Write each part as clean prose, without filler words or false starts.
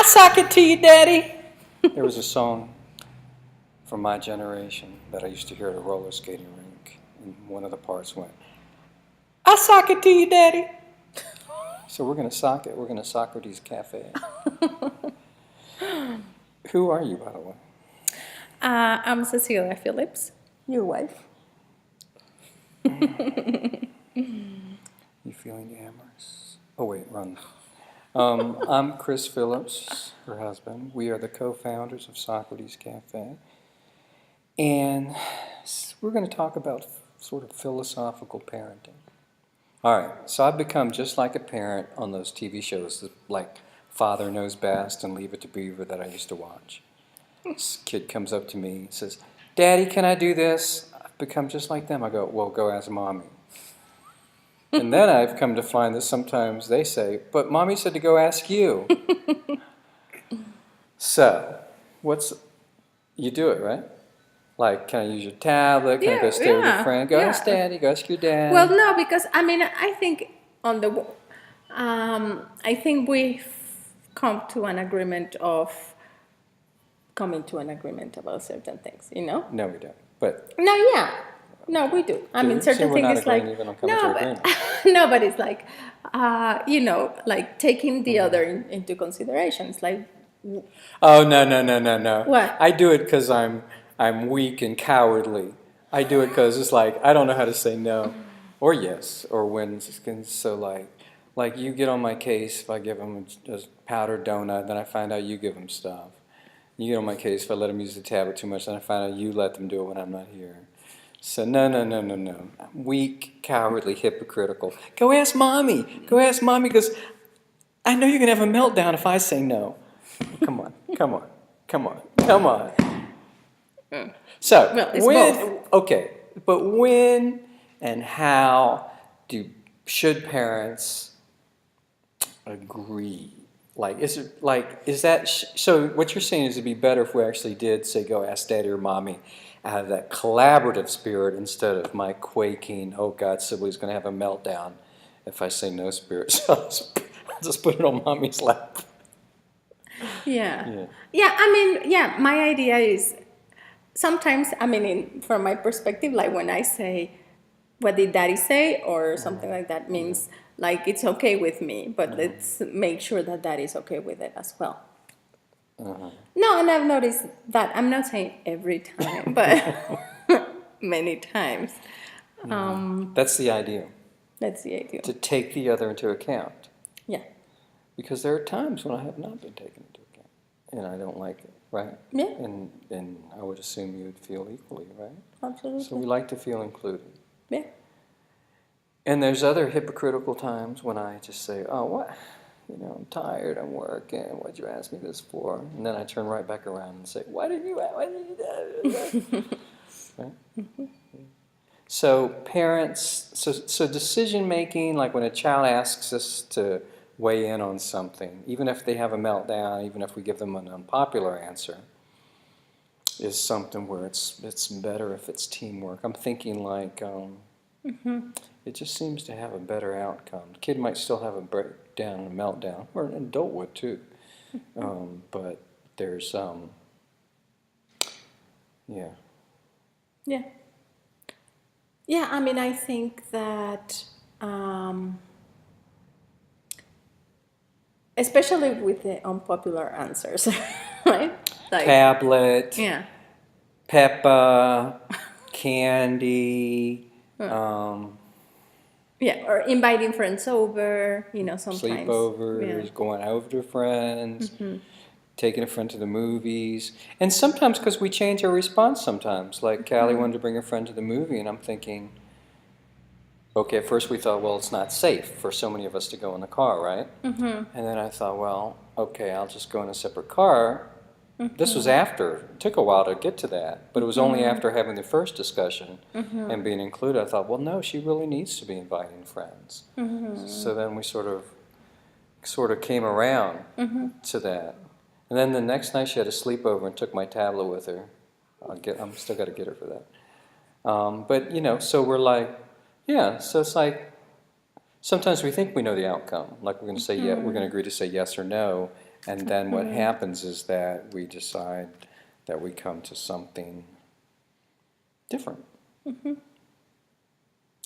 sock it to you, Daddy. There was a song from my generation that I used to hear at a roller skating rink, and one of the parts went, I sock it to you, Daddy. So we're going to sock it. We're going to Socrates Cafe. Who are you, by the way? I'm Cecilia Phillips, your wife. You feeling amorous? Oh, wait, run. I'm Chris Phillips, her husband. We are the co-founders of Socrates Cafe. And we're going to talk about sort of philosophical parenting. All right, so I've become just like a parent on those TV shows like Father Knows Best and Leave It to Beaver that I used to watch. This kid comes up to me and says, Daddy, can I do this? I've become just like them. I go, well, go ask Mommy. And then I've come to find that sometimes they say, but Mommy said to go ask you. So, you do it, right? Like, can I use your tablet? Can I go stay with your friend? Go ask Daddy, go ask your dad. Well, no, because, I think I think we've come to an agreement of coming to an agreement about certain things, you know? No, we don't. But no, we do. we're Certain things not is like even on coming to agreement. no, but it's like like taking the other into consideration. It's like, oh no. What? I do it because I'm weak and cowardly. I do it because it's like I don't know how to say no or yes or when. So like you get on my case if I give them a powdered donut, then I find out you give them stuff. You get on my case if I let them use the tablet too much, then I find out you let them do it when I'm not here. So no. I'm weak, cowardly, hypocritical. Go ask Mommy. Go ask Mommy because I know you're going to have a meltdown if I say no. Come on. So, well, it's both. Okay, but when and how should parents agree? Like, is that, so what you're saying is it'd be better if we actually did say go ask Daddy or Mommy out of that collaborative spirit instead of my quaking, oh God, Sibley's going to have a meltdown if I say no spirit. So I'll just put it on Mommy's lap. Yeah, my idea is sometimes, from my perspective, like when I say, what did Daddy say, or something like that means like it's okay with me, but let's make sure that Daddy is okay with it as well. No, and I've noticed that, I'm not saying every time, but many times. That's the idea. That's the idea. To take the other into account. Yeah. Because there are times when I have not been taken into account, and I don't like it, right? Yeah. And I would assume you would feel equally, right? Absolutely. So we like to feel included. Yeah. And there's other hypocritical times when I just say, oh, what? I'm tired, I'm working, what'd you ask me this for? And then I turn right back around and say, why did you do that? Right? So parents, so decision making, like when a child asks us to weigh in on something, even if they have a meltdown, even if we give them an unpopular answer, is something where it's better if it's teamwork. I'm thinking like, it just seems to have a better outcome. The kid might still have a breakdown and a meltdown, or an adult would too. But there's, yeah. Yeah. Yeah, I think that, especially with the unpopular answers, right? Like, tablet, yeah. Peppa, candy, yeah, or inviting friends over, sometimes. Sleepovers, going over to friends, taking a friend to the movies. And sometimes, because we change our response sometimes. Like Callie wanted to bring a friend to the movie, and I'm thinking, okay, at first we thought, well, it's not safe for so many of us to go in the car, right? And then I thought, well, okay, I'll just go in a separate car. This was after. It took a while to get to that, but it was only after having the first discussion and being included. I thought, well, no, she really needs to be inviting friends. So then we sort of came around to that. And then the next night she had a sleepover and took my tablet with her. I'm still got to get her for that. But so we're like, yeah. So it's like sometimes we think we know the outcome, like we're going to say we're going to agree to say yes or no. And then what happens is that we decide that we come to something different.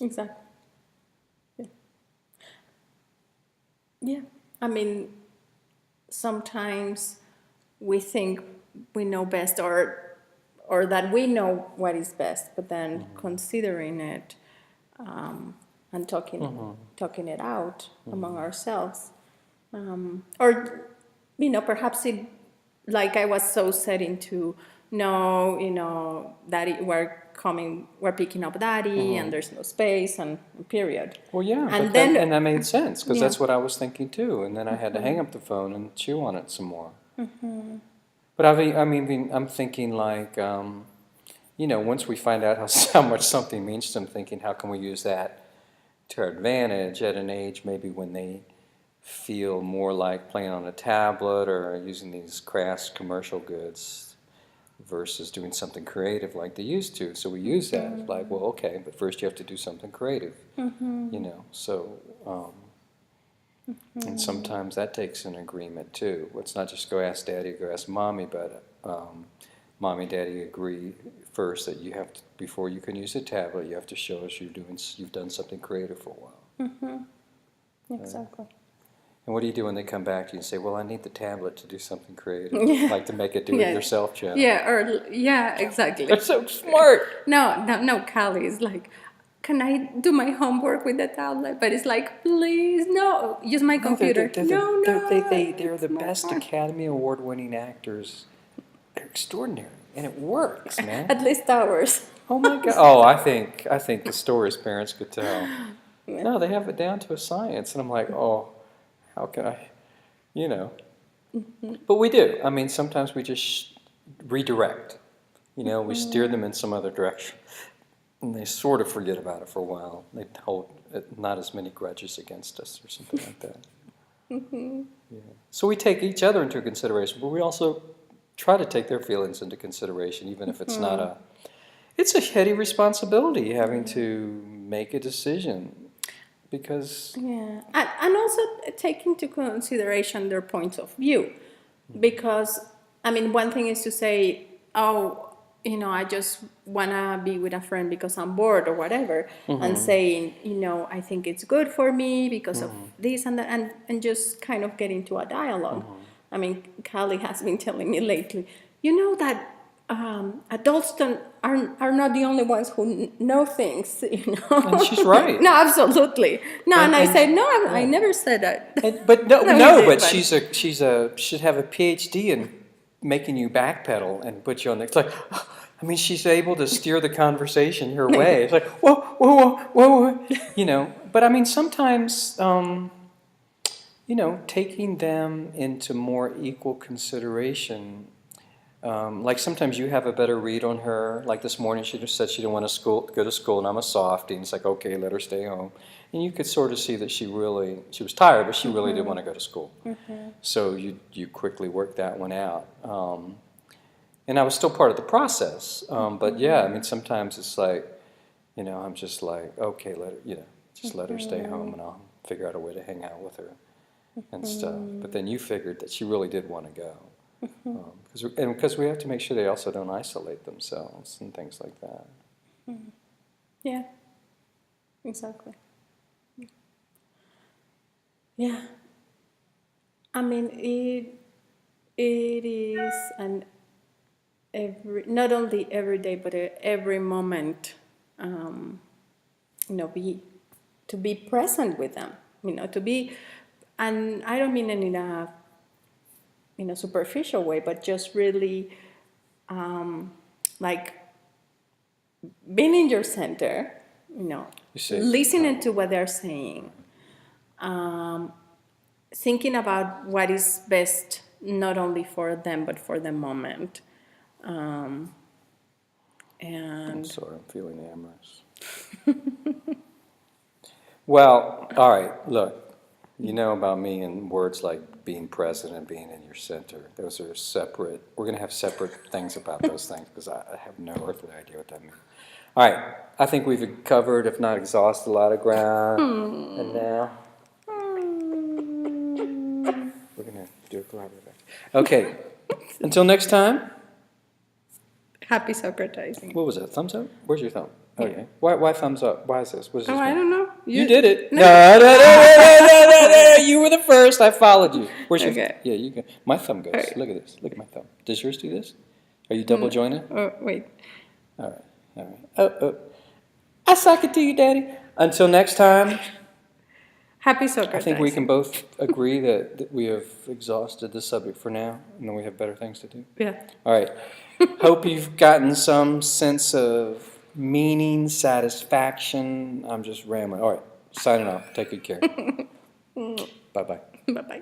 Exactly. Yeah. Yeah. I mean, sometimes we think we know best, or that we know what is best, but then considering it, and talking it out among ourselves, or perhaps it, like I was so set into, no, daddy, we're picking up daddy, and there's no space, and period. Well, yeah, And but then, and that made sense, because yeah. that's what I was thinking too. And then I had to hang up the phone and chew on it some more. But I'm thinking like, once we find out how much something means to them, thinking how can we use that to our advantage at an age maybe when they feel more like playing on a tablet or using these crass commercial goods versus doing something creative like they used to. So we use that like, well, okay, but first you have to do something creative, so and sometimes that takes an agreement too. It's not just go ask daddy, go ask mommy, but mommy and daddy agree first that you have to, before you can use a tablet, you have to show us you've done something creative for a while. Exactly. And what do you do when they come back to you and say, well, I need the tablet to do something creative, Yeah. like to make a do-it-yourself channel? Yeah, exactly. They're so smart. No, Callie is like, can I do my homework with the tablet? But it's like, please, no, use my computer. They're the best Academy Award-winning actors. They're extraordinary, and it works, man. At least ours. Oh my God! Oh, I think the stories parents could tell. No, they have it down to a science, and I'm like, oh, how can I, But we do. I mean, sometimes we just redirect. We steer them in some other direction, and they sort of forget about it for a while. They hold not as many grudges against us or something like that. Yeah. So we take each other into consideration, but we also try to take their feelings into consideration, even if it's not a. It's a heady responsibility having to make a decision, because. Yeah, and also take into consideration their points of view, because I mean, one thing is to say, oh, I just wanna be with a friend because I'm bored or whatever, and saying, I think it's good for me because of this and that, and just kind of get into a dialogue. I mean, Callie has been telling me lately, that adults are not the only ones who know things, And she's right. No, absolutely. No, and I said, no, I yeah. never said that. But no, you did, but should have a PhD in making you backpedal and put you on the. It's like, I mean, she's able to steer the conversation her way. It's like, whoa. But I mean, sometimes, taking them into more equal consideration. Like sometimes you have a better read on her. Like this morning, she just said she didn't want to go to school, and I'm a softie. And it's like, okay, let her stay home. And you could sort of see that she was tired, but she really did want to go to school. So you quickly worked that one out. And I was still part of the process. But yeah, I mean, sometimes it's like, I'm just like, okay, let her stay home, and I'll figure out a way to hang out with her and stuff. But then you figured that she really did want to go. Because we have to make sure they also don't isolate themselves and things like that. Yeah, exactly. Yeah, I mean, it is not only every day, but every moment, to be present with them, to be, and I don't mean it in a superficial way, but just really like being in your center, listening to what they're saying, thinking about what is best not only for them but for the moment. And I'm sorry, I'm feeling amorous. Well, all right, look. You know about me and words like being present and being in your center. Those are separate. We're going to have separate things about those things because I have no earthly idea what that means. All right. I think we've covered, if not exhausted, a lot of ground. And now we're going to do a collaborative acting. Okay. Until next time. Happy Socratizing. What was that? Thumbs up? Where's your thumb? Yeah. Okay. Why thumbs up? Why is this? What does this Oh, I mean? don't know. You did it. No. No. You were the first. I followed you. Where's your? Okay. Yeah, you go. My thumb goes. Okay. Look at this. Look at my thumb. Does yours do this? Are you double jointed? Oh, wait. All right. All right. Oh. I suck it to you, Daddy. Until next time. Happy I Socratizing. think we can both agree that we have exhausted the subject for now, and then we have better things to do. Yeah. All right. Hope you've gotten some sense of meaning, satisfaction. I'm just rambling. All right. Signing off. Take good care. Bye-bye. Bye-bye.